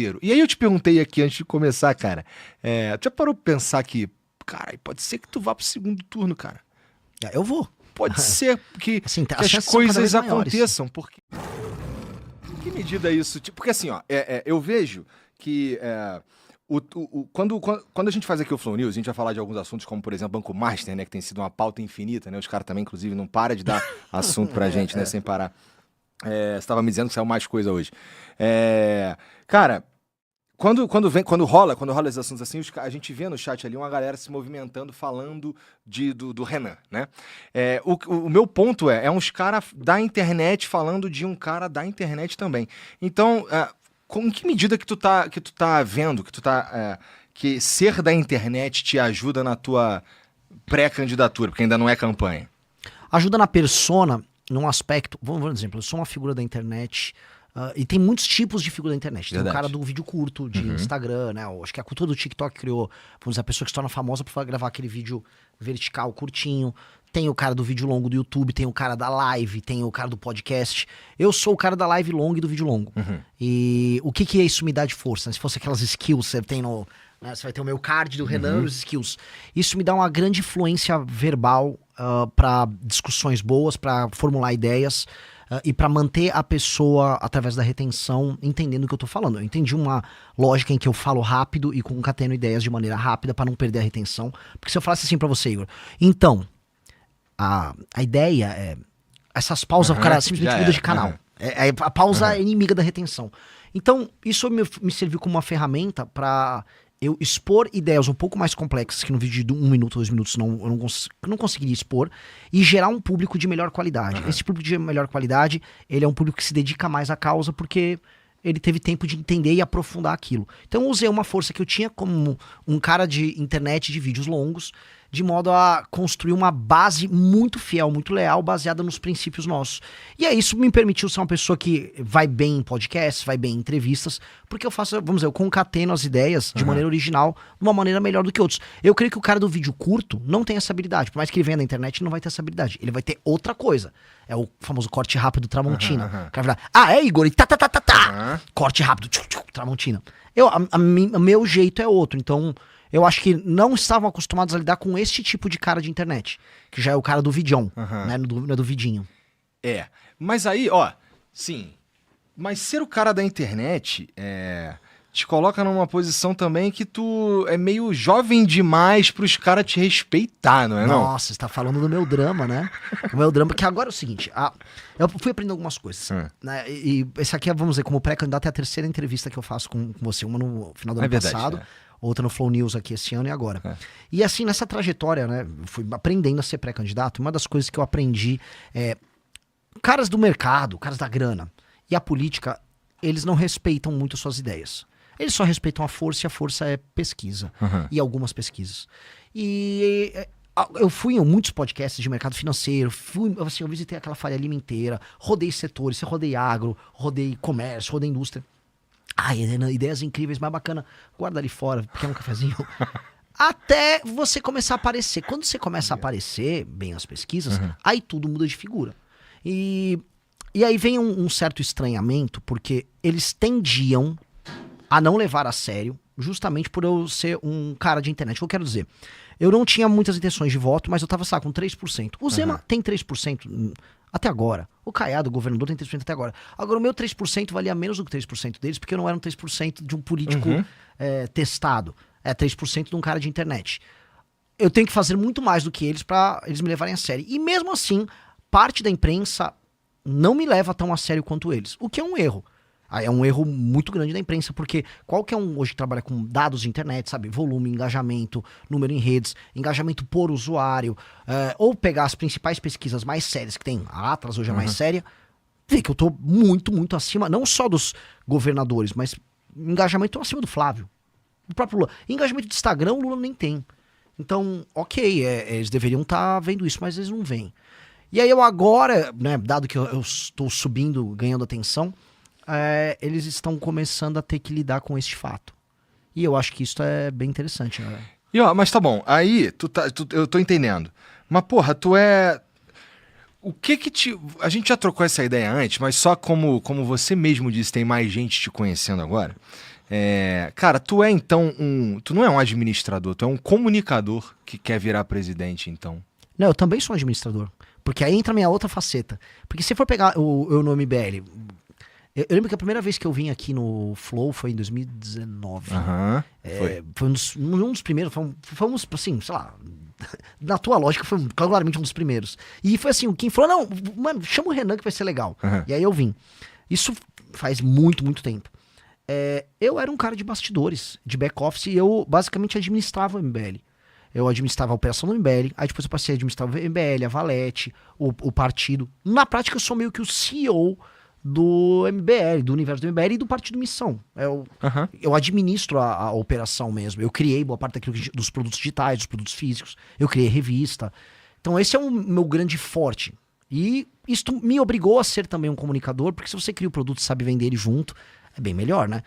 E aí eu te perguntei aqui antes de começar, cara, tu já parou pra pensar que, cara, pode ser que tu vá pro segundo turno, cara? Eu vou. Pode ser que, Assim, que as as chances são cada coisas vez maiores. aconteçam, porque... Em que medida isso... Porque assim, ó, eu vejo que... Quando a gente faz aqui o Flow News, a gente vai falar de alguns assuntos, como, por exemplo, Banco Master, né? Que tem sido uma pauta infinita, né? Os caras também, inclusive, não param de dar assunto pra gente, né? Sem parar. Você tava me dizendo que saiu mais coisa hoje. Cara, quando rola esses assuntos assim, a gente vê no chat ali uma galera se movimentando, falando do Renan, né? O meu ponto é uns caras da internet falando de um cara da internet também. Então, em que medida que tu tá vendo, que ser da internet te ajuda na tua pré-candidatura, porque ainda não é campanha? Ajuda na persona, num aspecto... Vamos dar um exemplo. Eu sou uma figura da internet... e tem muitos tipos de figura da internet. Tem o cara do vídeo curto, de Instagram, né? Acho que a cultura do TikTok criou, vamos dizer, a pessoa que se torna famosa por gravar aquele vídeo vertical, curtinho. Tem o cara do vídeo longo do YouTube, tem o cara da live, tem o cara do podcast. Eu sou o cara da live longa e do vídeo longo. E o que isso me dá de força? Se fosse aquelas skills que você tem no... Né, você vai ter o meu card do Renan e os skills. Isso me dá uma grande influência verbal para discussões boas, para formular ideias. E para manter a pessoa, através da retenção, entendendo o que eu tô falando. Eu entendi uma lógica em que eu falo rápido e concateno ideias de maneira rápida para não perder a retenção. Porque se eu falasse assim para você, Igor, então, a ideia é... Essas pausas, o cara simplesmente muda de canal. A pausa é inimiga da retenção. Então, isso me serviu como uma ferramenta para... eu expor ideias um pouco mais complexas que no vídeo de 1 minuto, 2 minutos eu não conseguiria expor, e gerar um público de melhor qualidade. Esse público de melhor qualidade, ele é um público que se dedica mais à causa porque ele teve tempo de entender e aprofundar aquilo. Então eu usei uma força que eu tinha como um cara de internet de vídeos longos, de modo a construir uma base muito fiel, muito leal, baseada nos princípios nossos. E aí isso me permitiu ser uma pessoa que vai bem em podcasts, vai bem em entrevistas, porque eu faço, vamos dizer, eu concateno as ideias de maneira original, de uma maneira melhor do que outros. Eu creio que o cara do vídeo curto não tem essa habilidade, por mais que ele venha na internet, ele não vai ter essa habilidade. Ele vai ter outra coisa. É o famoso corte rápido Tramontina. O cara vai falar, Igor, e corte rápido, Tramontina. Meu jeito é outro, então... Eu acho que não estavam acostumados a lidar com este tipo de cara de internet. Que já é o cara do vidão, né? Não é do vidinho. Mas aí, sim. Mas ser o cara da internet te coloca numa posição também que tu é meio jovem demais pros caras te respeitar, não é não? Nossa, você tá falando do meu drama, né? O meu drama, porque agora é o seguinte, eu fui aprendendo algumas coisas, né? E esse aqui, vamos dizer, como pré-candidato, é a terceira entrevista que eu faço com você, uma no final do ano passado. Outra no Flow News aqui esse ano e agora. E assim, nessa trajetória, né, fui aprendendo a ser pré-candidato. Uma das coisas que eu aprendi caras do mercado, caras da grana e a política, eles não respeitam muito suas ideias. Eles só respeitam a força, e a força é pesquisa. E algumas pesquisas. E eu fui em muitos podcasts de mercado financeiro, eu visitei aquela Faria Lima inteira, rodei setores, rodei agro, rodei comércio, rodei indústria. Ideias incríveis, mais bacana. Guarda ali fora, quer um cafezinho? Até você começar a aparecer. Quando você começa a aparecer bem as pesquisas, aí tudo muda de figura. E aí vem um certo estranhamento, porque eles tendiam a não levar a sério, justamente por eu ser um cara de internet. O que eu quero dizer? Eu não tinha muitas intenções de voto, mas eu tava, com 3%. O Zema tem 3%... até agora. O Caiado, o governador, tem 3% até agora. Agora, o meu 3% valia menos do que 3% deles, porque eu não era um 3% de um político testado. É 3% de um cara de internet. Eu tenho que fazer muito mais do que eles para eles me levarem a sério. E mesmo assim, parte da imprensa não me leva tão a sério quanto eles. O que é um erro. É um erro muito grande da imprensa, porque qualquer um hoje que trabalha com dados de internet, sabe, volume, engajamento, número em redes, engajamento por usuário, ou pegar as principais pesquisas mais sérias que tem, a Atlas hoje é mais séria, vê que eu tô muito, muito acima, não só dos governadores, mas engajamento acima do Flávio, do próprio Lula. Engajamento de Instagram, o Lula nem tem. Então, ok, eles deveriam estar vendo isso, mas eles não veem. E aí eu agora, né, dado que eu estou subindo, ganhando atenção, eles estão começando a ter que lidar com este fato. E eu acho que isso é bem interessante, né? Mas tá bom, aí eu tô entendendo. Mas porra, o que te... A gente já trocou essa ideia antes, mas só como você mesmo disse, tem mais gente te conhecendo agora. Cara, tu é então tu não é um administrador, tu é um comunicador que quer virar presidente, então. Não, eu também sou um administrador. Porque aí entra a minha outra faceta. Porque se for pegar eu no MBL... Eu lembro que a primeira vez que eu vim aqui no Flow foi em 2019. Foi um dos primeiros, fomos assim, sei lá, na tua lógica foi claramente um dos primeiros. E foi assim, o Kim falou, não, mano, chama o Renan que vai ser legal. E aí eu vim. Isso faz muito, muito tempo. Eu era um cara de bastidores, de back-office, e eu basicamente administrava o MBL. Eu administrava a operação do MBL, aí depois eu passei a administrar o MBL, a Valete, o partido. Na prática eu sou meio que o CEO do MBL, do universo do MBL e do Partido Missão. Eu administro a operação mesmo. Eu criei boa parte dos produtos digitais, dos produtos físicos. Eu criei revista. Então esse é o meu grande forte. E isso me obrigou a ser também um comunicador, porque se você cria o produto e sabe vender ele junto, é bem melhor, né?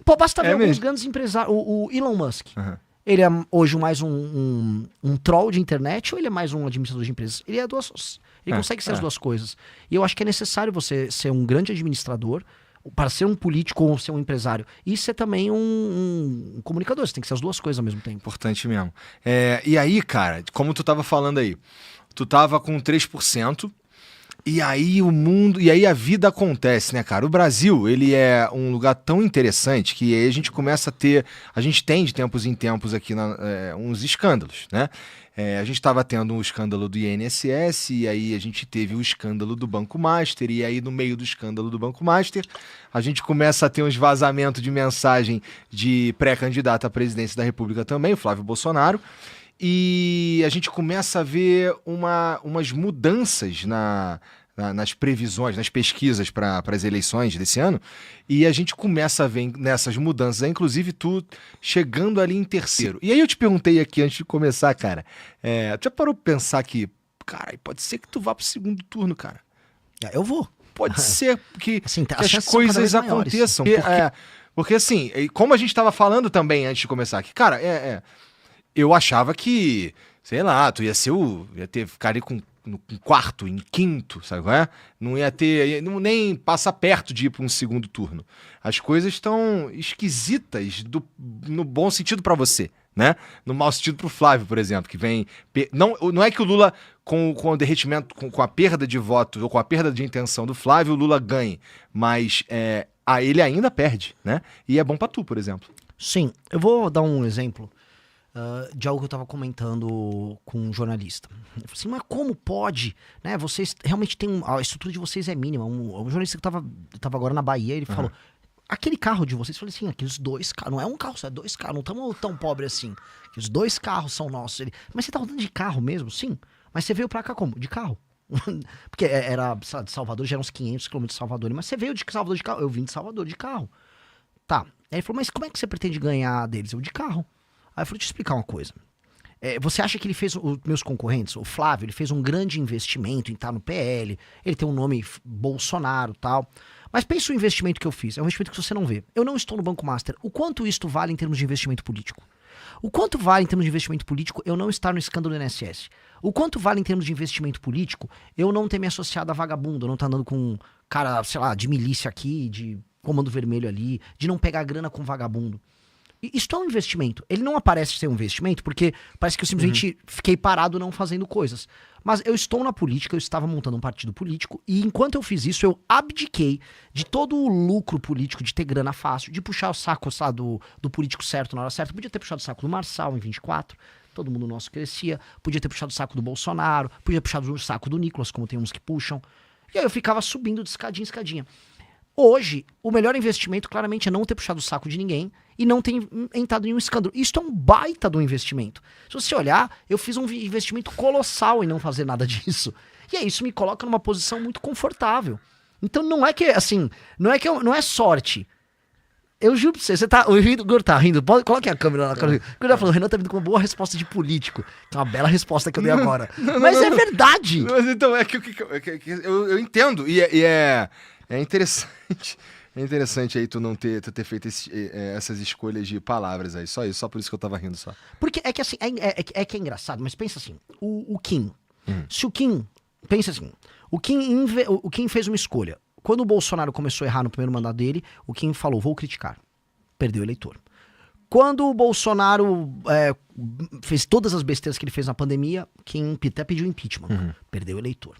Pô, basta ver alguns grandes empresários. O Elon Musk. Ele é hoje mais um troll de internet ou ele é mais um administrador de empresas? Ele é duas. Ele consegue ser as duas coisas. E eu acho que é necessário você ser um grande administrador para ser um político ou ser um empresário. E ser também um comunicador. Você tem que ser as duas coisas ao mesmo tempo. Importante mesmo. E aí, cara, como tu tava falando aí, tu tava com 3%. E aí a vida acontece, né, cara? O Brasil, ele é um lugar tão interessante que aí a gente começa a ter, a gente tem de tempos em tempos aqui uns escândalos, né? A gente estava tendo um escândalo do INSS, e aí a gente teve o escândalo do Banco Master, e aí no meio do escândalo do Banco Master, a gente começa a ter uns vazamentos de mensagem de pré-candidato à presidência da República também, o Flávio Bolsonaro, e a gente começa a ver umas mudanças nas previsões, nas pesquisas para as eleições desse ano, e a gente começa a ver nessas mudanças, inclusive tu chegando ali em terceiro. E aí eu te perguntei aqui antes de começar, cara, tu já parou pra pensar que, cara, pode ser que tu vá pro segundo turno, cara? Eu vou. Pode ser que, assim, que as coisas aconteçam. Porque assim, como a gente estava falando também antes de começar aqui, cara, eu achava que, sei lá, tu ia ficar ali no quarto, em quinto, sabe qual é? Não ia ter, nem passa perto de ir para um segundo turno. As coisas estão esquisitas no bom sentido para você, né? No mau sentido pro Flávio, por exemplo, que vem... Não é que o Lula, com o derretimento, com a perda de voto, ou com a perda de intenção do Flávio, o Lula ganhe, mas ele ainda perde, né? E é bom para tu, por exemplo. Sim, eu vou dar um exemplo de algo que eu tava comentando com um jornalista. Eu falei assim, mas como pode? Né, vocês realmente têm... A estrutura de vocês é mínima. Um jornalista que tava agora na Bahia, ele falou, aquele carro de vocês, eu falei assim, aqueles 2 carros, não é um carro, só é 2 carros, não estamos tão pobres assim. Aqueles 2 carros são nossos. Mas você tá rodando de carro mesmo? Sim. Mas você veio pra cá como? De carro. Porque era de Salvador, já eram uns 500 quilômetros de Salvador. Mas você veio de Salvador de carro? Eu vim de Salvador de carro. Tá. Aí ele falou, mas como é que você pretende ganhar deles? Eu, de carro. Aí eu falei, deixa eu explicar uma coisa. Você acha que ele fez, os meus concorrentes, o Flávio, ele fez um grande investimento em estar no PL, ele tem um nome Bolsonaro e tal, mas pensa o investimento que eu fiz, é um investimento que você não vê. Eu não estou no Banco Master. O quanto isto vale em termos de investimento político? O quanto vale em termos de investimento político eu não estar no escândalo do INSS? O quanto vale em termos de investimento político eu não ter me associado a vagabundo, eu não estar andando com um cara, sei lá, de milícia aqui, de comando vermelho ali, de não pegar grana com vagabundo? Isso é um investimento. Ele não aparece ser um investimento porque parece que eu simplesmente fiquei parado não fazendo coisas. Mas eu estou na política, eu estava montando um partido político e enquanto eu fiz isso, eu abdiquei de todo o lucro político, de ter grana fácil, de puxar o saco, sabe, do político certo na hora certa. Podia ter puxado o saco do Marçal em 24, todo mundo nosso crescia. Podia ter puxado o saco do Bolsonaro, podia ter puxado o saco do Nicolas, como tem uns que puxam. E aí eu ficava subindo de escadinha em escadinha. Hoje, o melhor investimento claramente é não ter puxado o saco de ninguém e não ter entrado em um escândalo. Isso é um baita do investimento. Se você olhar, eu fiz um investimento colossal em não fazer nada disso. E aí isso me coloca numa posição muito confortável. Então não é que, assim, não é sorte. Eu juro pra você tá rindo, coloque a câmera na cara. O Gordão falou, o Renan tá vindo com uma boa resposta de político. Que é uma bela resposta que eu dei agora. Mas é verdade. Mas então, eu entendo, e é interessante. É interessante aí tu ter feito essas escolhas de palavras aí. Só isso, só por isso que eu tava rindo só. Porque é que assim, que é engraçado, mas pensa assim, o Kim. Se o Kim, pensa assim, o Kim fez uma escolha. Quando o Bolsonaro começou a errar no primeiro mandato dele, o Kim falou, vou criticar. perdeu eleitor. Quando o Bolsonaro fez todas as besteiras que ele fez na pandemia, quem até pediu impeachment, perdeu eleitor.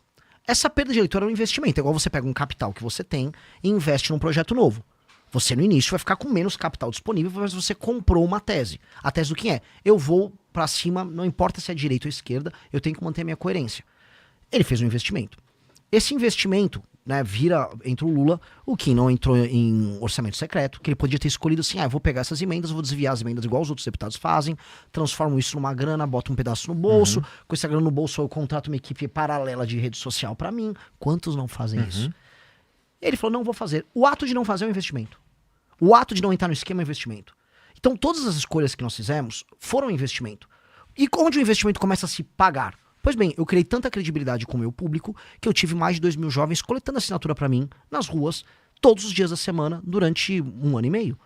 Essa perda de eleitor é um investimento. É igual você pega um capital que você tem e investe num projeto novo. Você, no início, vai ficar com menos capital disponível, mas você comprou uma tese. A tese do que é? Eu vou pra cima, não importa se é direita ou esquerda, eu tenho que manter a minha coerência. Ele fez um investimento. Esse investimento, né, vira entre o Lula, o Kim não entrou em orçamento secreto, que ele podia ter escolhido assim, eu vou pegar essas emendas, vou desviar as emendas igual os outros deputados fazem, transformo isso numa grana, boto um pedaço no bolso, com essa grana no bolso eu contrato uma equipe paralela de rede social pra mim. Quantos não fazem isso? Ele falou, não vou fazer. O ato de não fazer é um investimento. O ato de não entrar no esquema é um investimento. Então todas as escolhas que nós fizemos foram um investimento. E onde o investimento começa a se pagar? Pois bem, eu criei tanta credibilidade com o meu público que eu tive mais de 2.000 jovens coletando assinatura pra mim nas ruas todos os dias da semana durante 1 ano e meio.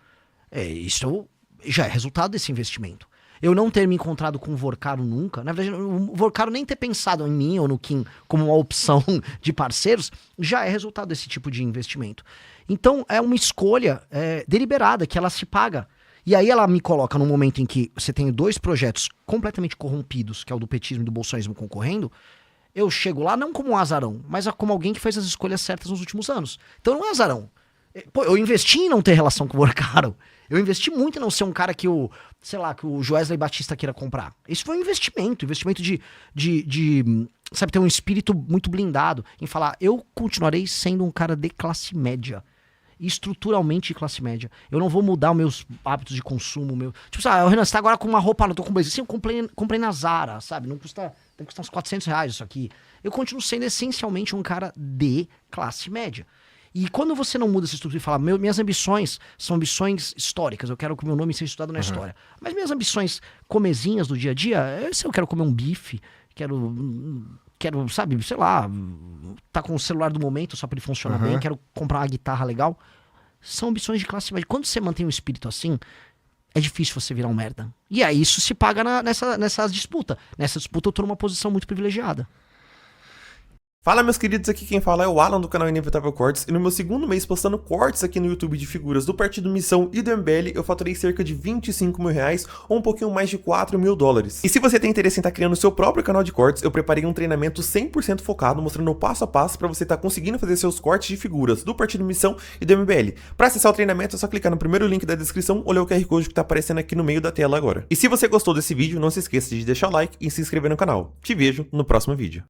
Isso já é resultado desse investimento. Eu não ter me encontrado com o Vorcaro nunca, na verdade, o Vorcaro nem ter pensado em mim ou no Kim como uma opção de parceiros, já é resultado desse tipo de investimento. Então é uma escolha deliberada, que ela se paga. E aí ela me coloca num momento em que você tem 2 projetos completamente corrompidos, que é o do petismo e do bolsonarismo concorrendo, eu chego lá não como um azarão, mas como alguém que fez as escolhas certas nos últimos anos. Então não é azarão. Pô, eu investi em não ter relação com o Vorcaro. Eu investi muito em não ser um cara que o Joesley Batista queira comprar. Isso foi um investimento de sabe, ter um espírito muito blindado em falar, eu continuarei sendo um cara de classe média. Estruturalmente de classe média. Eu não vou mudar os meus hábitos de consumo. Tipo, Renan, você tá agora com uma roupa, eu tô com um blazer. Sim, eu comprei na Zara, sabe? Não custa, deve custar uns R$400 isso aqui. Eu continuo sendo essencialmente um cara de classe média. E quando você não muda essa estrutura e fala, minhas ambições são ambições históricas, eu quero que o meu nome seja estudado na história. Mas minhas ambições comezinhas do dia a dia, se eu quero comer um bife, quero, sabe, sei lá, tá com o celular do momento só pra ele funcionar bem, quero comprar uma guitarra legal. São ambições de classe média. Quando você mantém um espírito assim, é difícil você virar um merda. E aí isso se paga nessa disputa. Nessa disputa eu tô numa posição muito privilegiada. Fala, meus queridos, aqui quem fala é o Alan do canal Inevitável Cortes, e no meu segundo mês postando cortes aqui no YouTube de figuras do Partido Missão e do MBL, eu faturei cerca de R$25 mil, ou um pouquinho mais de $4 mil. E se você tem interesse em estar criando o seu próprio canal de cortes, eu preparei um treinamento 100% focado, mostrando o passo a passo para você estar conseguindo fazer seus cortes de figuras do Partido Missão e do MBL. Para acessar o treinamento é só clicar no primeiro link da descrição ou ler o QR Code que está aparecendo aqui no meio da tela agora. E se você gostou desse vídeo, não se esqueça de deixar o like e se inscrever no canal. Te vejo no próximo vídeo.